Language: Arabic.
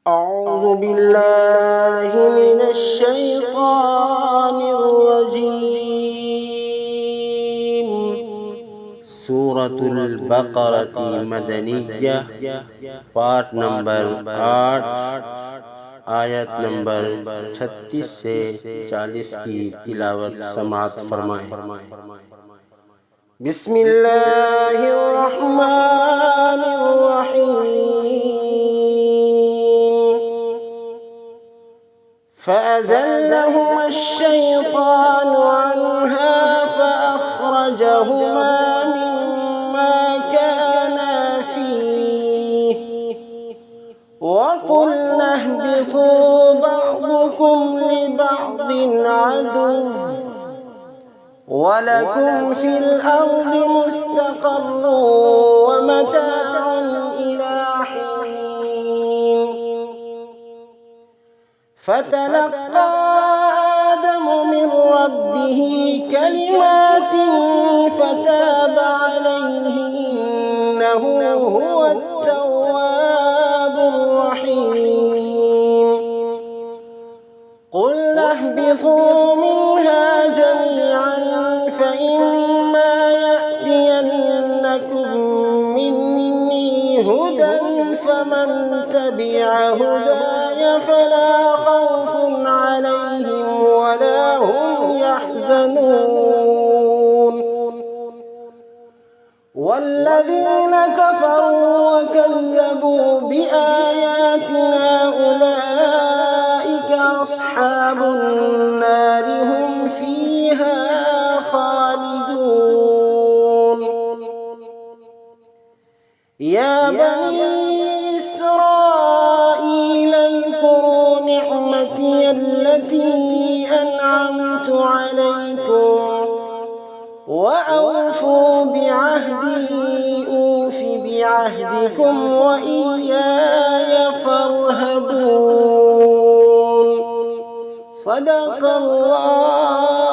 أعوذ بالله من الشيطان الرجيم. سورة البقرة مدنية پارٹ نمبر 8 آیت نمبر 36 سے 40 کی تلاوت سماعت فرمائیں۔ بسم اللہ الرحمن الرحیم۔ فأزلهما الشيطان عنها فأخرجهما مما كانا فيه وقلنا اهبطوا بعضكم لبعض عدو ولكم في الأرض مستقر ومتاع إلى حين. فتلقى آدم من ربه كلمات فتاب عليه إنه هو التواب الرحيم. قلنا اهبطوا منها جميعا فإما يأتينكم مني هدى فمن تبع هداي فلا خوف عليهم ولا هم يحزنون. والذين كفروا وكذبوا بآياتنا أولئك أصحاب النار هم فيها خالدون. يا بني إسرائيل اذكروا نعمتي التي أنعمت عليكم وأوفوا بعهدي أوف بعهدكم وإياي فارهبون. صدق الله